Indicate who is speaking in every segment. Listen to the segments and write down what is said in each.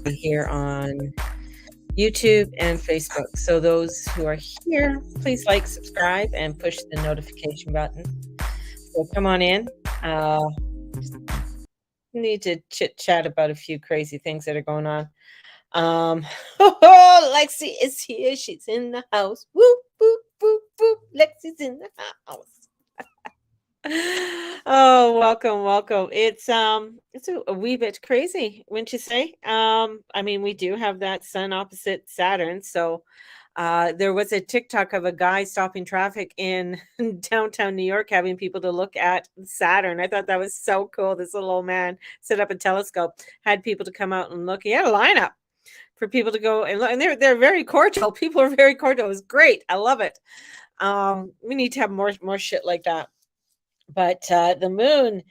Speaker 1: here on YouTube and Facebook. So those who are here, please like, subscribe, and push the notification button. So come on in. Just need to chit chat about a few crazy things that are going on. Lexi is here. She's in the house. Whoop, whoop, whoop, whoop. Lexi's in the house. Oh, welcome, welcome. It's a wee bit crazy, wouldn't you say? I mean, we do have that sun opposite Saturn. So there was a TikTok of a guy stopping traffic in downtown New York, having people to look at Saturn. I thought that was so cool. This little old man set up a telescope, had people to come out and look. He had a lineup for people to go and look, and they're very cordial. People are very cordial. It was great. I love it. We need to have more shit like that. But the moon,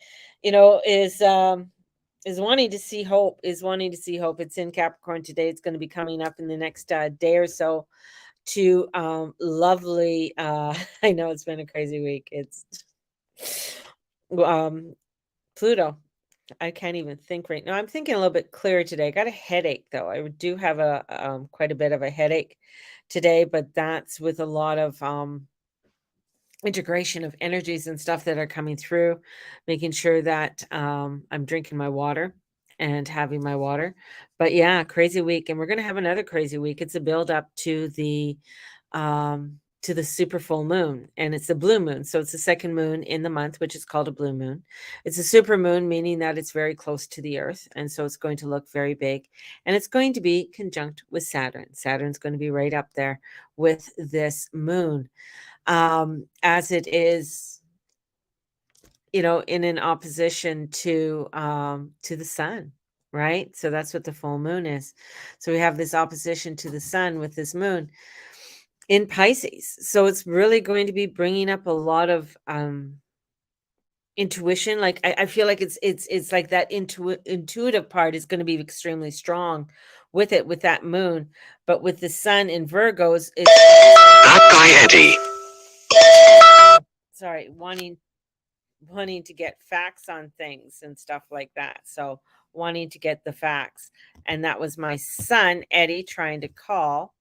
Speaker 1: is wanting to see hope. Is wanting to see hope. It's in Capricorn today. It's going to be coming up in the next day or so to lovely. I know it's been a crazy week. It's Pluto. I can't even think right now. I'm thinking a little bit clearer today. I got a headache though. I do have a quite a bit of a headache today, but that's with a lot of integration of energies and stuff that are coming through, making sure that I'm drinking my water and having my water. But yeah, crazy week, and we're gonna have another crazy week. It's a build up to the super full moon, and it's a blue moon. So it's the second moon in the month, which is called a blue moon. It's a super moon, meaning that it's very close to the earth, and so it's going to look very big, and it's going to be conjunct with Saturn. Saturn's going to be right up there with this moon, as it is, in an opposition to the sun, right? So that's what the full moon is. So we have this opposition to the sun with this moon in Pisces. So it's really going to be bringing up a lot of intuition. Like I feel like it's like that intuitive part is going to be extremely strong with it, with that moon. But with the sun in Virgos, it's that guy Eddie. Sorry, wanting to get facts on things and stuff like that. So wanting to get the facts. And that was my son, Eddie, trying to call.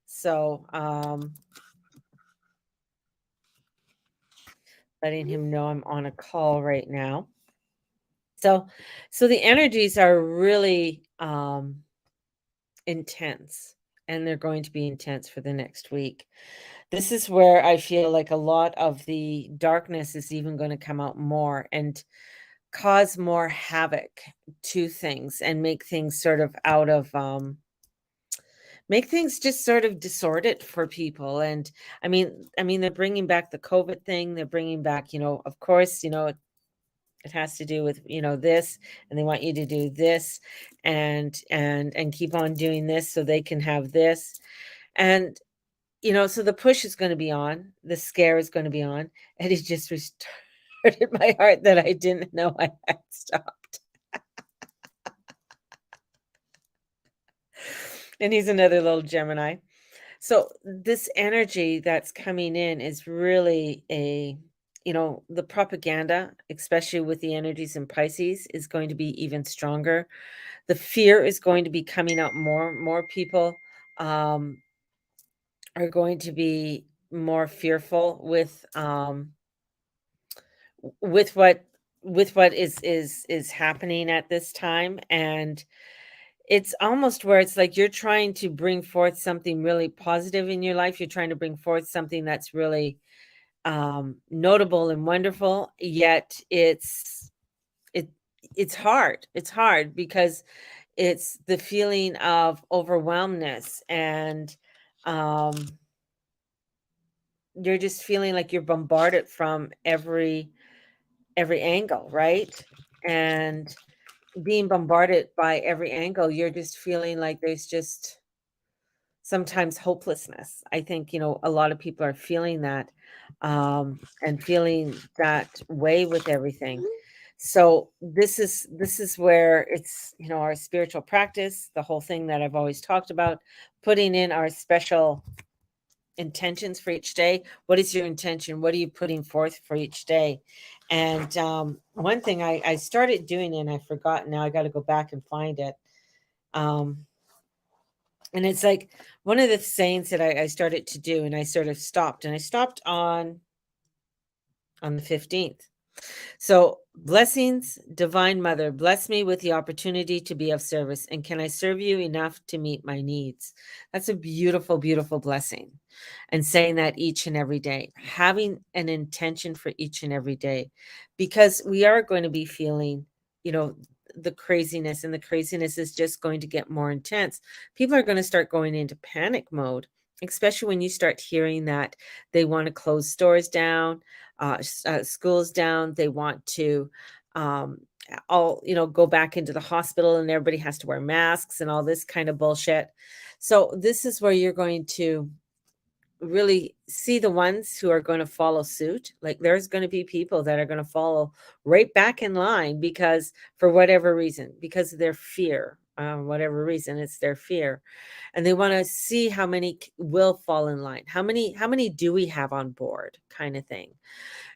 Speaker 1: So letting him know I'm on a call right now. So the energies are really intense, and they're going to be intense for the next week. This is where I feel like a lot of the darkness is even going to come out more and cause more havoc to things and make things sort of make things just sort of disordered for people. And I mean they're bringing back the COVID thing. They're bringing back, of course, it has to do with, this, and they want you to do this and keep on doing this so they can have this. And so the push is going to be on, the scare is going to be on, and it just restarted my heart that I didn't know I had stopped. And he's another little Gemini. So this energy that's coming in is really the propaganda, especially with the energies in Pisces, is going to be even stronger. The fear is going to be coming out more. More people are going to be more fearful with what with what is happening at this time. And it's almost where it's like you're trying to bring forth something really positive in your life. You're trying to bring forth something that's really notable and wonderful, yet it it's hard. It's hard because it's the feeling of overwhelmness, and um you're just feeling like you're bombarded from every angle, right? And being bombarded by every angle, you're just feeling like there's just sometimes hopelessness. I think, a lot of people are feeling that, and feeling that way with everything. So this is where it's, our spiritual practice, the whole thing that I've always talked about, putting in our special intentions for each day. What is your intention? What are you putting forth for each day? And one thing I started doing, and I forgot, now I got to go back and find it, Um, and it's like one of the sayings that I started to do, and I sort of stopped, and I stopped on the 15th. So, blessings, Divine Mother, bless me with the opportunity to be of service. And can I serve you enough to meet my needs? That's a beautiful, beautiful blessing. And saying that each and every day, having an intention for each and every day, because we are going to be feeling, you know, the craziness, and the craziness is just going to get more intense. People are going to start going into panic mode, especially when you start hearing that they want to close stores down, schools down. They want to um, all go back into the hospital, and everybody has to wear masks and all this kind of bullshit. So this is where you're going to really see the ones who are going to follow suit. Like, there's going to be people that are going to follow right back in line, because for whatever reason, because of their fear, whatever reason, it's their fear, and they want to see how many will fall in line. How many do we have on board, kind of thing.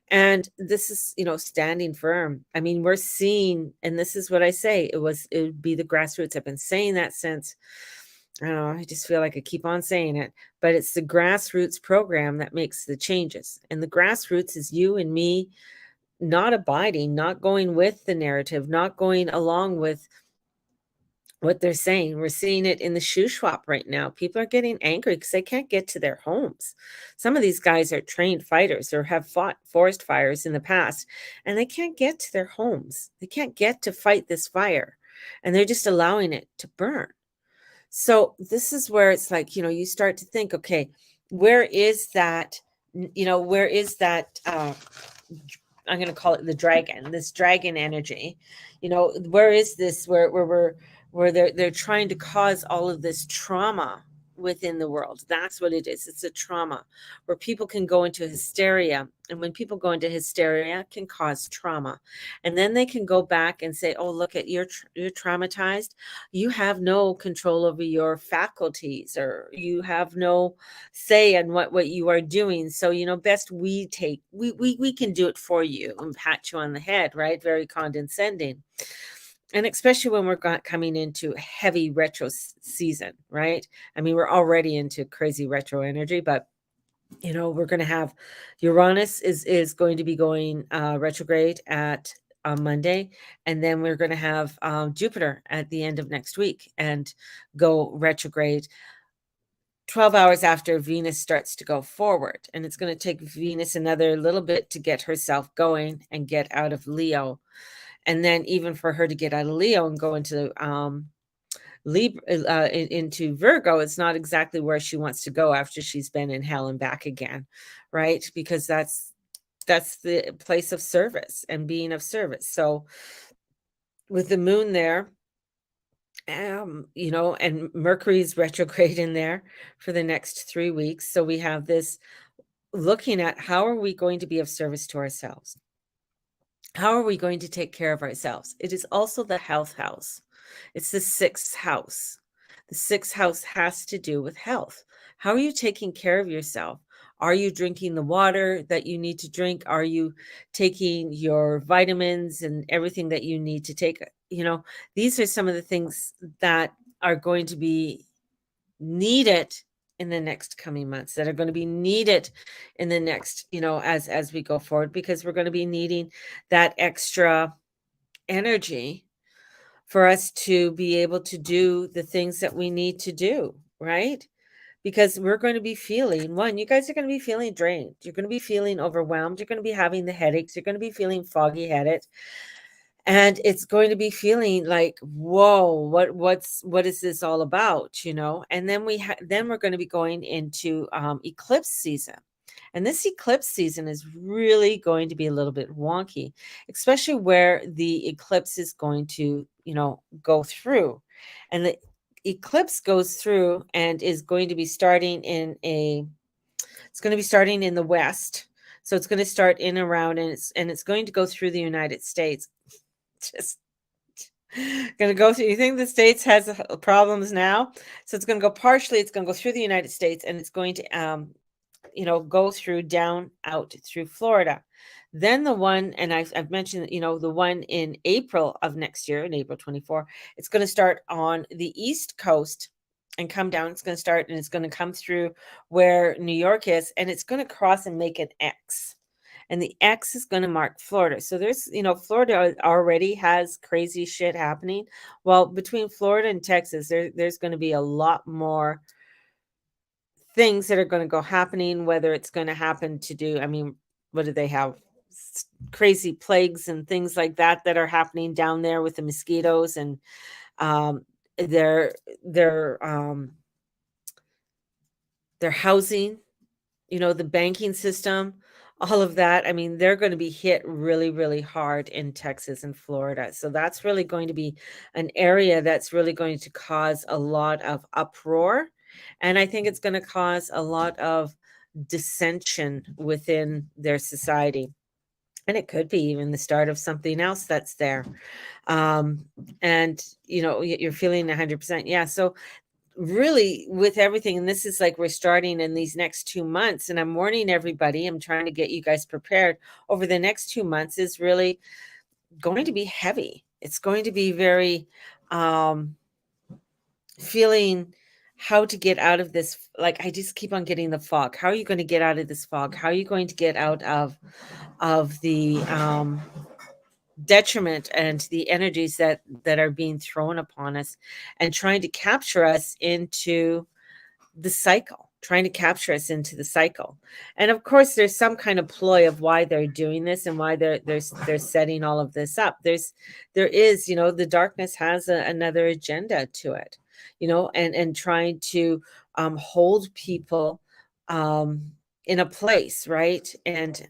Speaker 1: And this is, standing firm. I mean, we're seeing, and this is what I say, it would be the grassroots. I've been saying that since, I don't know, I just feel like I keep on saying it, but it's the grassroots program that makes the changes. And the grassroots is you and me not abiding, not going with the narrative, not going along with what they're saying. We're seeing it in the shoe shop right now. People are getting angry because they can't get to their homes. Some of these guys are trained fighters or have fought forest fires in the past, and they can't get to their homes. They can't get to fight this fire, and they're just allowing it to burn. So this is where it's like, you start to think, okay, where is that, where is that, I'm going to call it the dragon, this dragon energy. Where is this, where they're trying to cause all of this trauma within the world? That's what it is. It's a trauma where people can go into hysteria. And when people go into hysteria, it can cause trauma. And then they can go back and say, oh, look at you're traumatized. You have no control over your faculties, or you have no say in what you are doing. So, best we can do it for you and pat you on the head, right? Very condescending. And especially when we're coming into heavy retro season, right? I mean, we're already into crazy retro energy, but we're going to have Uranus is going to be going retrograde at on Monday, and then we're going to have Jupiter at the end of next week and go retrograde 12 hours after Venus starts to go forward. And it's going to take Venus another little bit to get herself going and get out of Leo. And then even for her to get out of Leo and go into Libra, into Virgo, it's not exactly where she wants to go after she's been in hell and back again, right? Because that's the place of service and being of service. So with the moon there, and Mercury's retrograde in there for the next 3 weeks. So we have this looking at how are we going to be of service to ourselves? How are we going to take care of ourselves? It is also the health house. It's the sixth house. The sixth house has to do with health. How are you taking care of yourself? Are you drinking the water that you need to drink? Are you taking your vitamins and everything that you need to take? These are some of the things that are going to be needed in the next coming months, that are going to be needed in the next, as we go forward, because we're going to be needing that extra energy for us to be able to do the things that we need to do, right? Because we're going to be feeling, you guys are going to be feeling drained. You're going to be feeling overwhelmed. You're going to be having the headaches. You're going to be feeling foggy headed. And it's going to be feeling like, whoa, what is this all about? And then then we're going to be going into eclipse season. And this eclipse season is really going to be a little bit wonky, especially where the eclipse is going to, go through. And the eclipse goes through and is going to be starting it's going to be starting in the west. So it's going to start in around, and it's going to go through the United States. Just going to go through. You think the States has problems now? So it's going to go partially. It's going to go through the United States, and it's going to go through down out through Florida. Then the one, and I've mentioned, the one in April of next year, in April 24, it's going to start on the East Coast and come down. It's going to start and it's going to come through where New York is, and it's going to cross and make an X. And the X is going to mark Florida. So there's, Florida already has crazy shit happening. Well, between Florida and Texas, there's going to be a lot more things that are going to go happening, whether it's going to happen to do, I mean, what do they have? Crazy plagues and things like that are happening down there with the mosquitoes and um, their their um, their housing, the banking system, all of that. I mean, they're going to be hit really, really hard in Texas and Florida. So that's really going to be an area that's really going to cause a lot of uproar. And I think it's going to cause a lot of dissension within their society. And it could be even the start of something else that's there. Um, and, you're feeling 100%. Yeah. So really with everything, and this is like we're starting in these next 2 months, and I'm warning everybody, I'm trying to get you guys prepared. Over the next 2 months is really going to be heavy. It's going to be very feeling how to get out of this. Like, I just keep on getting the fog. How are you going to get out of this fog? How are you going to get out of the detriment and the energies that are being thrown upon us and trying to capture us into the cycle, trying to capture us into the cycle. And of course, there's some kind of ploy of why they're doing this and why they're setting all of this up. There is, the darkness has another agenda to it, and trying to hold people in a place, right? And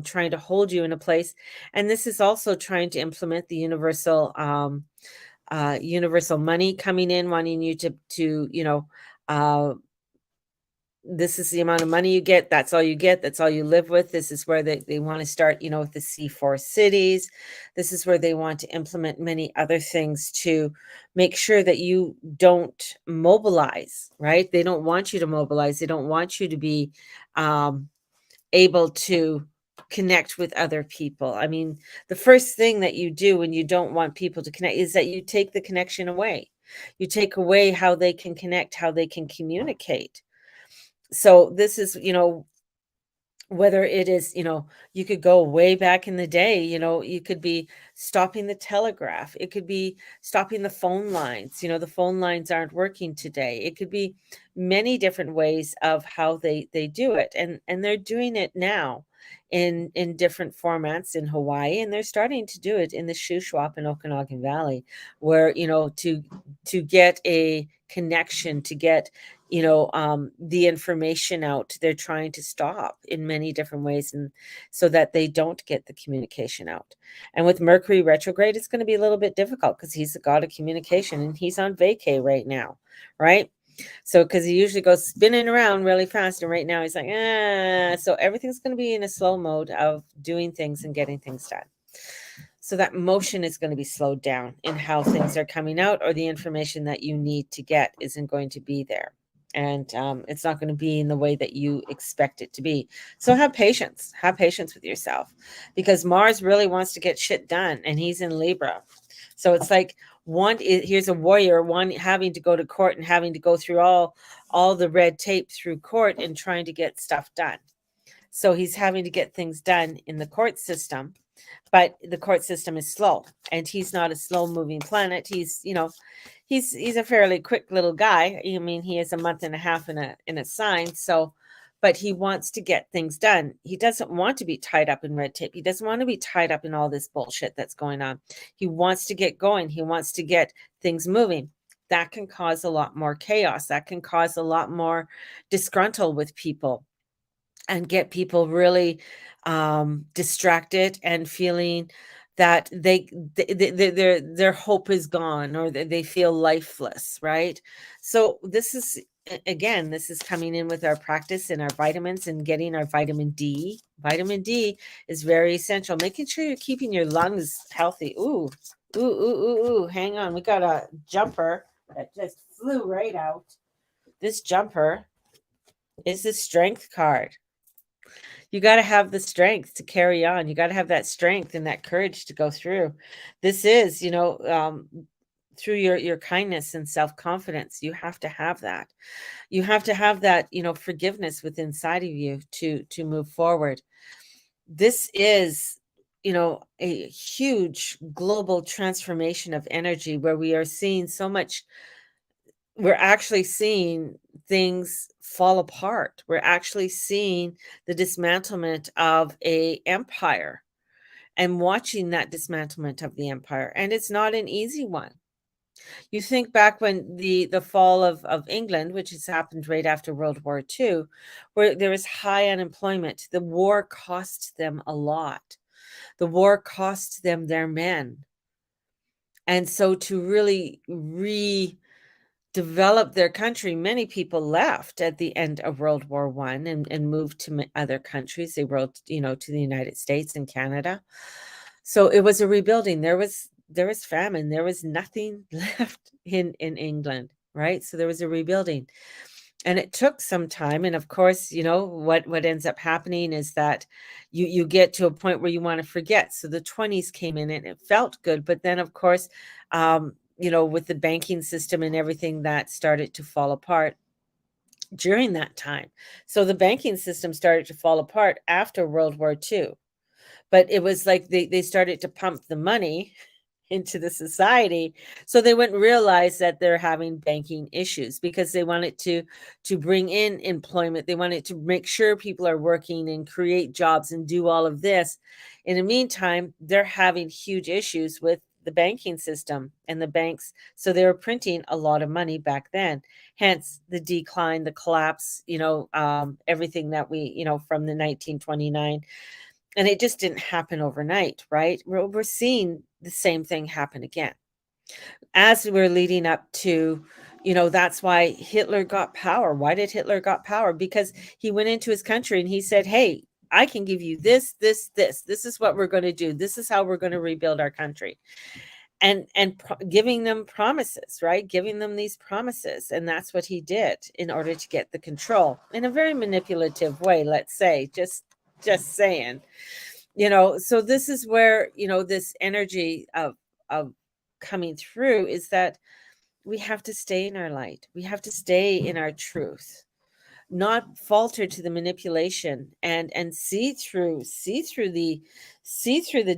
Speaker 1: trying to hold you in a place. And this is also trying to implement the universal money coming in, wanting you to uh, this is the amount of money you get. That's all you get. That's all you live with. This is where they want to start, with the C4 cities. This is where they want to implement many other things to make sure that you don't mobilize, right? They don't want you to mobilize. They don't want you to be able to connect with other people. I mean, the first thing that you do when you don't want people to connect is that you take the connection away. You take away how they can connect, how they can communicate. So this is, whether it is, you could go way back in the day, you could be stopping the telegraph. It could be stopping the phone lines. The phone lines aren't working today. It could be many different ways of how they do it. And they're doing it now in different formats in Hawaii, and they're starting to do it in the Shuswap and Okanagan Valley, where, to get a connection, to get the information out, they're trying to stop in many different ways, and so that they don't get the communication out. And with Mercury retrograde, it's going to be a little bit difficult because he's the god of communication and he's on vacay right now, right? So because he usually goes spinning around really fast, and right now he's like, so everything's going to be in a slow mode of doing things and getting things done. So that motion is going to be slowed down in how things are coming out, or the information that you need to get isn't going to be there. And it's not going to be in the way that you expect it to be. So have patience with yourself, because Mars really wants to get shit done, and he's in Libra. So it's like here's a warrior, one having to go to court and having to go through all the red tape through court and trying to get stuff done. So he's having to get things done in the court system, but the court system is slow, and he's not a slow moving planet. He's a fairly quick little guy. I mean, he is a month and a half in a sign. So, but he wants to get things done. He doesn't want to be tied up in red tape. He doesn't want to be tied up in all this bullshit that's going on. He wants to get going. He wants to get things moving. That can cause a lot more chaos. That can cause a lot more disgruntled with people, and get people really distracted and feeling that their hope is gone, or they feel lifeless, right? So this is, again, this is coming in with our practice and our vitamins and getting our vitamin D. Vitamin D is very essential, making sure you're keeping your lungs healthy. Ooh, hang on, we got a jumper that just flew right out. This jumper is the strength card. You gotta have the strength to carry on. You gotta have that strength and that courage to go through. This is, through your kindness and self-confidence, you have to have that. You have to have that, forgiveness within inside of you to move forward. This is, a huge global transformation of energy where we are seeing so much. We're actually seeing things fall apart. We're actually seeing the dismantlement of a empire and watching that dismantlement of the empire, and it's not an easy one. You think back when the fall of England, which has happened right after World War II, where there was high unemployment. The war cost them a lot. The war cost them their men. And so to really develop their country, many people left at the end of World War One and moved to other countries. They wrote, to the United States and Canada. So it was a rebuilding. There was famine. There was nothing left in England, right? So there was a rebuilding. And it took some time, and of course, what ends up happening is that you get to a point where you wanna forget. So the '20s came in, and it felt good, but then, of course, with the banking system and everything that started to fall apart during that time. So the banking system started to fall apart after World War II. But it was like they started to pump the money into the society, so they wouldn't realize that they're having banking issues because they wanted to bring in employment. They wanted to make sure people are working and create jobs and do all of this. In the meantime, they're having huge issues with the banking system and the banks, so they were printing a lot of money back then. Hence the decline, the collapse, everything that from the 1929, and it just didn't happen overnight, right? We're seeing the same thing happen again. As we're leading up to, that's why Hitler got power. Why did Hitler got power? Because he went into his country and he said, "Hey, I can give you this, this, this. This is what we're going to do. This is how we're going to rebuild our country." And giving them promises, right? Giving them these promises, and that's what he did in order to get the control in a very manipulative way. Let's say, just saying. So this is where, this energy of coming through is that we have to stay in our light. We have to stay in our truth, not falter to the manipulation, and see through the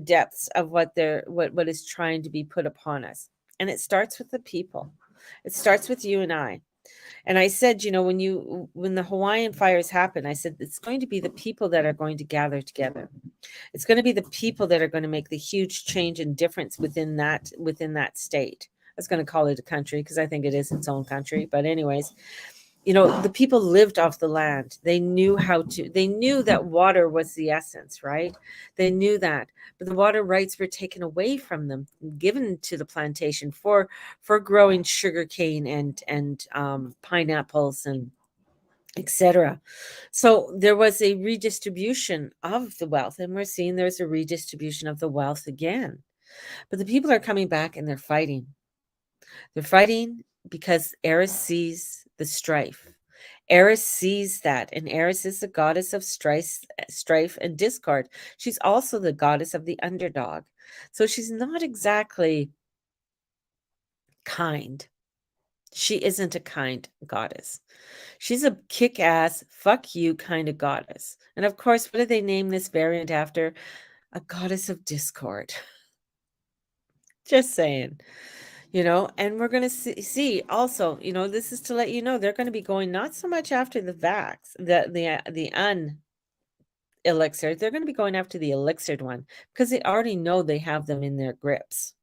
Speaker 1: depths of what is trying to be put upon us. And it starts with the people. It starts with you and I. And I said, when the Hawaiian fires happen, I said it's going to be the people that are going to gather together. It's going to be the people that are going to make the huge change and difference within that state. I was going to call it a country because I think it is its own country. But anyways, the people lived off the land. They knew that water was the essence, right? They knew that. But the water rights were taken away from them, given to the plantation for growing sugarcane and pineapples and etc. So there was a redistribution of the wealth, and we're seeing there's a redistribution of the wealth again. But the people are coming back and they're fighting. They're fighting because Eris sees the strife. Eris sees that, and Eris is the goddess of strife and discord. She's also the goddess of the underdog. So she's not exactly kind. She isn't a kind goddess. She's a kick-ass, fuck you kind of goddess. And of course, what did they name this variant after? A goddess of discord. Just saying. And we're going to see also, this is to let you know they're going to be going not so much after the vax, the elixir. They're going to be going after the elixired one because they already know they have them in their grips.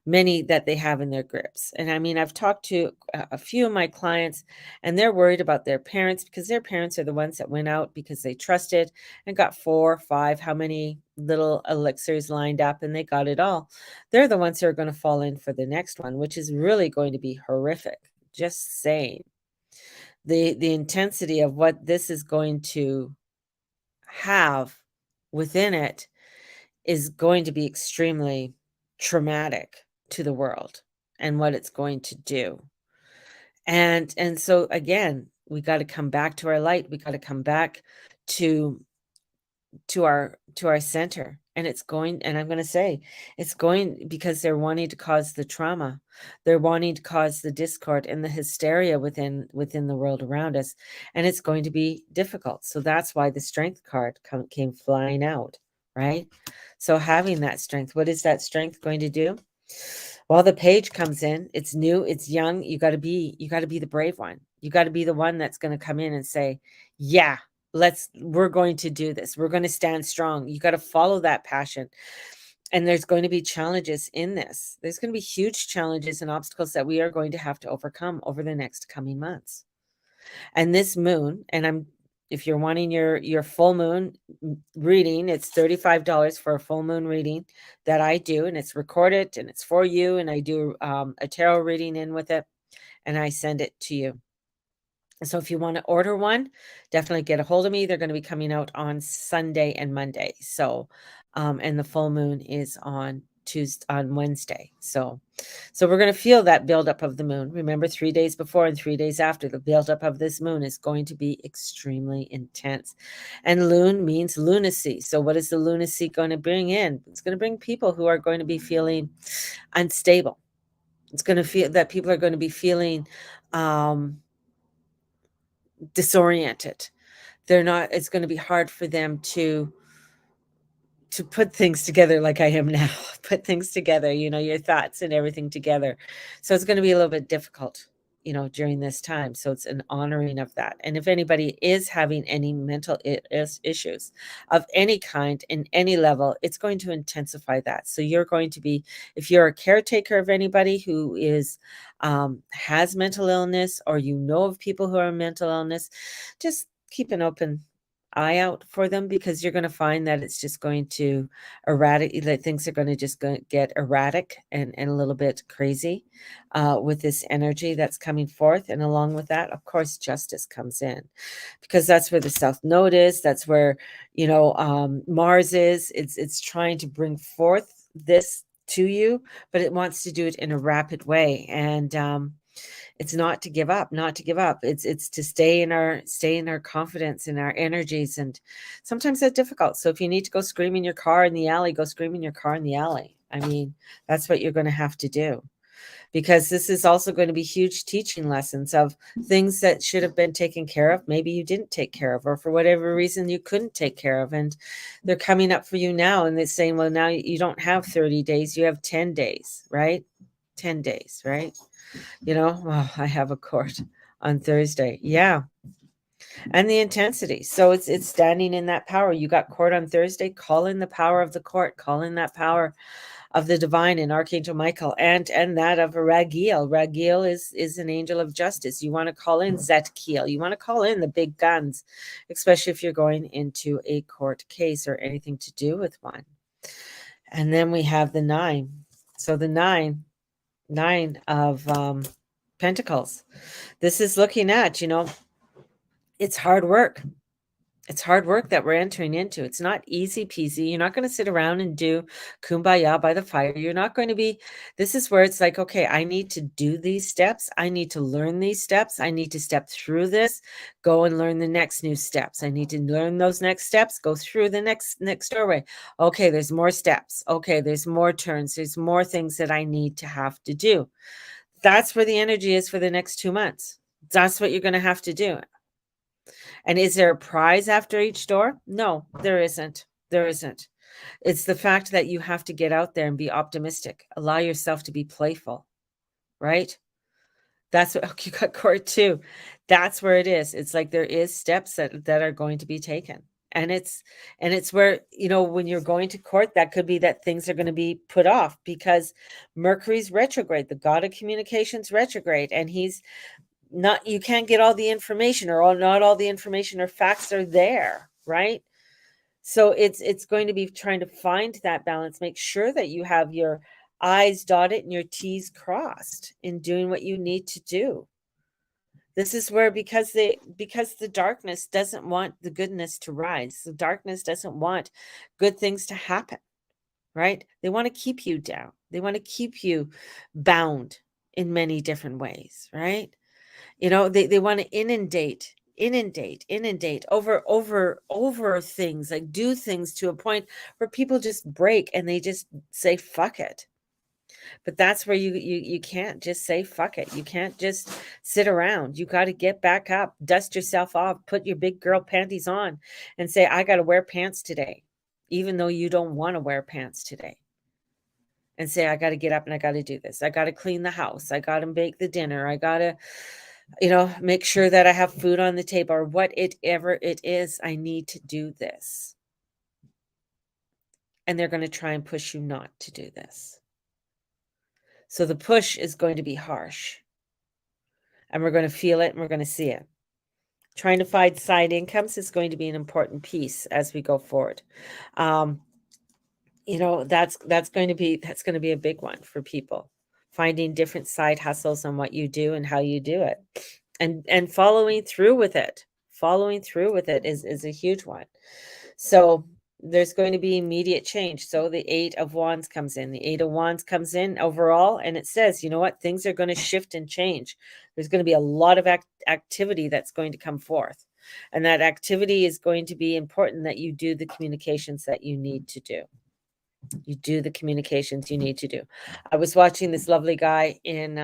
Speaker 1: Many that they have in their grips. And I mean, I've talked to a few of my clients, and they're worried about their parents because their parents are the ones that went out because they trusted and got 4, 5, how many little elixirs lined up, and they got it all. They're the ones who are going to fall in for the next one, which is really going to be horrific. Just saying. The intensity of what this is going to have within it is going to be extremely traumatic to the world and what it's going to do. And so again, We got to come back to our light. We got to come back to our center. And it's going, and I'm going to say it's going because they're wanting to cause the trauma. They're wanting to cause the discord and the hysteria within the world around us, and it's going to be difficult. So that's why the strength card came flying out, right? So having that strength, what is that strength going to do? Well, the page comes in, it's new, it's young. You got to be the brave one. You got to be the one that's going to come in and say, yeah, we're going to do this. We're going to stand strong. You got to follow that passion. And there's going to be challenges in this. There's going to be huge challenges and obstacles that we are going to have to overcome over the next coming months. And this moon, and if you're wanting your full moon reading, it's $35 for a full moon reading that I do, and it's recorded and it's for you. And I do a tarot reading in with it, and I send it to you. So if you want to order one, definitely get a hold of me. They're going to be coming out on Sunday and Monday. So, and the full moon is on Wednesday. So we're going to feel that buildup of the moon. Remember, 3 days before and 3 days after, the buildup of this moon is going to be extremely intense. And loon means lunacy. So what is the lunacy going to bring in? It's going to bring people who are going to be feeling unstable. It's going to feel that people are going to be feeling disoriented. It's going to be hard for them to put things together like I am now. Put things together, your thoughts and everything together. So it's going to be a little bit difficult, during this time. So it's an honoring of that. And if anybody is having any mental issues of any kind in any level, it's going to intensify that. So you're going to be, if you're a caretaker of anybody who is has mental illness, or of people who are mental illness, just keep an open eye out for them, because you're going to find that it's just going to that things are going to just get erratic and a little bit crazy with this energy that's coming forth. And along with that, of course, justice comes in, because that's where the South Node is. That's where, Mars is. It's trying to bring forth this to you, but it wants to do it in a rapid way. And it's not to give up, It's to stay in our confidence, in our energies. And sometimes that's difficult. So if you need to go scream in your car in the alley, go scream in your car in the alley. I mean, that's what you're going to have to do, because this is also going to be huge teaching lessons of things that should have been taken care of. Maybe you didn't take care of, or for whatever reason you couldn't take care of. And they're coming up for you now, and they're saying, well, now you don't have 30 days, you have 10 days, right? 10 days, right? Well, I have a court on Thursday. Yeah. And the intensity. So it's standing in that power. You got court on Thursday, call in the power of the court, call in that power of the divine and Archangel Michael, and that of Ragiel. Ragiel is an angel of justice. You want to call in Zetkiel. You want to call in the big guns, especially if you're going into a court case or anything to do with one. And then we have the 9. So the 9 of Pentacles. This is looking at, it's hard work. It's hard work that we're entering into. It's not easy peasy. You're not going to sit around and do kumbaya by the fire. You're not going to be, this is where it's like, okay, I need to do these steps. I need to learn these steps. I need to step through this, go and learn the next new steps. I need to learn those next steps, go through the next doorway. Okay, there's more steps. Okay, there's more turns. There's more things that I need to have to do. That's where the energy is for the next 2 months. That's what you're going to have to do. And is there a prize after each door? No, there isn't. There isn't. It's the fact that you have to get out there and be optimistic. Allow yourself to be playful, right? That's what you got court too. That's where it is. It's like there is steps that are going to be taken. And it's where, when you're going to court, that could be that things are going to be put off because Mercury's retrograde, the god of communications retrograde, and he's not, you can't get all the information, or not all the information or facts are there, right? So it's going to be trying to find that balance, make sure that you have your I's dotted and your T's crossed in doing what you need to do. This is where, because the darkness doesn't want the goodness to rise. The darkness doesn't want good things to happen, right? They want to keep you down. They want to keep you bound in many different ways, right? They want to inundate over things, like do things to a point where people just break and they just say fuck it. But that's where you can't just say fuck it. You can't just sit around. You got to get back up, dust yourself off, put your big girl panties on and say, I got to wear pants today, even though you don't want to wear pants today. And say, I got to get up and I got to do this. I got to clean the house. I got to make the dinner. I got to, make sure that I have food on the table, or whatever it is. I need to do this. And they're going to try and push you not to do this. So the push is going to be harsh. And we're going to feel it and we're going to see it. Trying to find side incomes is going to be an important piece as we go forward. That's going to be a big one for people. Finding different side hustles on what you do and how you do it. And following through with it. Following through with it is a huge one. So there's going to be immediate change. So the 8 of Wands comes in. The 8 of Wands comes in overall, and it says, you know what? Things are going to shift and change. There's going to be a lot of activity that's going to come forth. And that activity is going to be important, that you do the communications that you need to do. You do the communications you need to do. I was watching this lovely guy in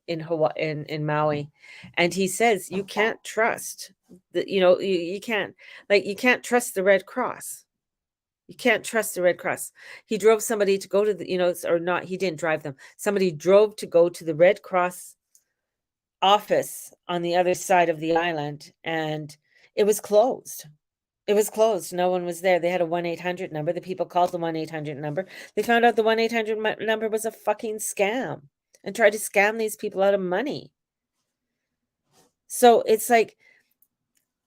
Speaker 1: Hawaii, in Maui, and he says you can't trust you can't trust the Red Cross. You can't trust the Red Cross. He drove somebody to go to the, or not, he didn't drive them. Somebody drove to go to the Red Cross office on the other side of the island, and it was closed. It was closed. No one was there. They had a 1-800 number. The people called the 1-800 number. They found out the 1-800 number was a fucking scam and tried to scam these people out of money. So it's like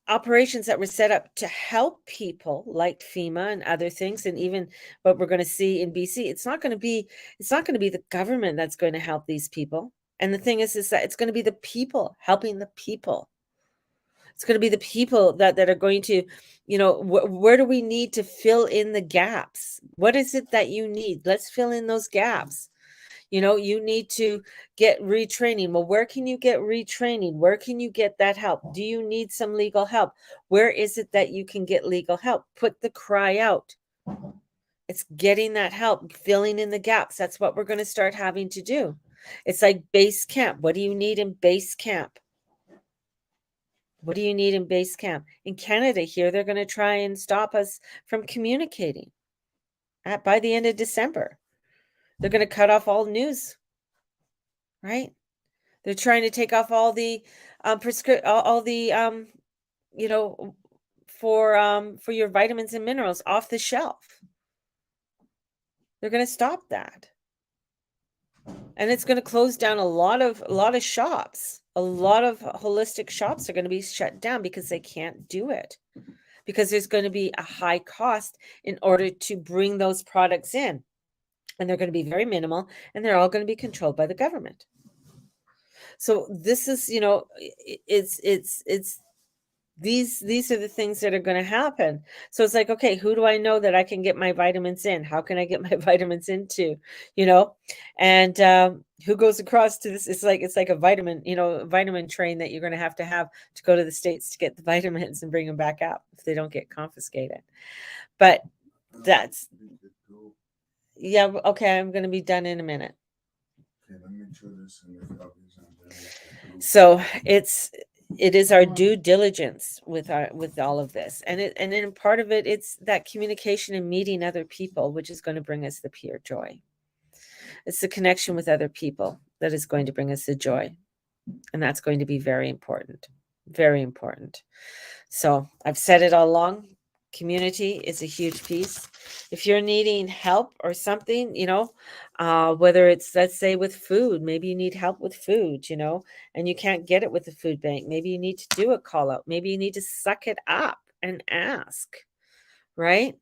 Speaker 1: operations that were set up to help people like FEMA and other things, and even what we're going to see in BC. It's not going to be the government that's going to help these people. And the thing is that it's going to be the people helping the people. It's going to be the people that are going to, where do we need to fill in the gaps? What is it that you need? Let's fill in those gaps. You need to get retraining. Well, where can you get retraining? Where can you get that help? Do you need some legal help? Where is it that you can get legal help? Put the cry out. It's getting that help, filling in the gaps. That's what we're going to start having to do. It's like base camp. What do you need in base camp? What do you need in base camp? In Canada here, they're going to try and stop us from communicating by the end of December. They're going to cut off all news, right? They're trying to take off all the for your vitamins and minerals off the shelf. They're going to stop that. And it's going to close down a lot of shops. A lot of holistic shops are going to be shut down because they can't do it. Because there's going to be a high cost in order to bring those products in. And they're going to be very minimal, and they're all going to be controlled by the government. So this is, it's these are the things that are going to happen. So it's like, okay, who do I know that I can get my vitamins in? How can I get my vitamins into, and who goes across to this? It's like a vitamin train that you're going to have to go to the States to get the vitamins and bring them back up if they don't get confiscated. But that's, yeah, okay, I'm going to be done in a minute. Okay, let me show this. So it is our due diligence with all of this, and then part of it, it's that communication and meeting other people, which is going to bring us the pure joy. It's the connection with other people that is going to bring us the joy, and that's going to be very important, very important. So I've said it all along. Community is a huge piece. If you're needing help or something, whether it's, let's say, with food, maybe you need help with food, and you can't get it with the food bank. Maybe you need to do a call out. Maybe you need to suck it up and ask, right?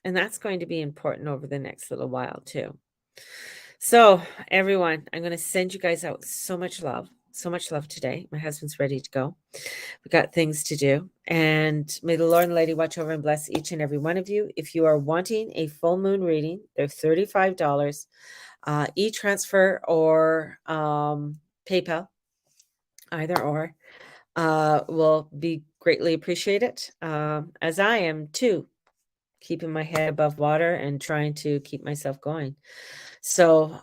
Speaker 1: And that's going to be important over the next little while too. So everyone, I'm going to send you guys out so much love today. My husband's ready to go. We got things to do. And may the Lord and Lady watch over and bless each and every one of you. If you are wanting a full moon reading, they're $35, e-transfer or PayPal. Either or will be greatly appreciated, as I am too, keeping my head above water and trying to keep myself going. So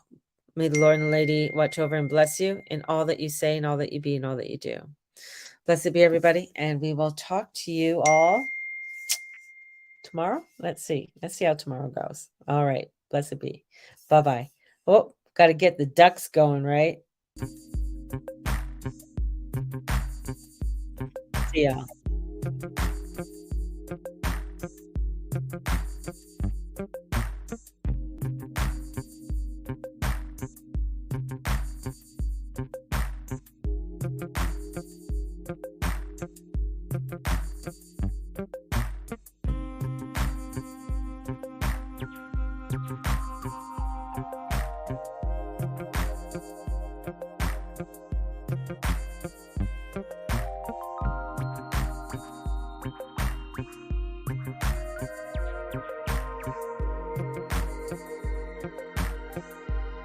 Speaker 1: may the Lord and Lady watch over and bless you in all that you say and all that you be and all that you do. Blessed be everybody, and we will talk to you all tomorrow. Let's see. Let's see how tomorrow goes. All right. Blessed be. Bye-bye. Oh, got to get the ducks going, right? See ya.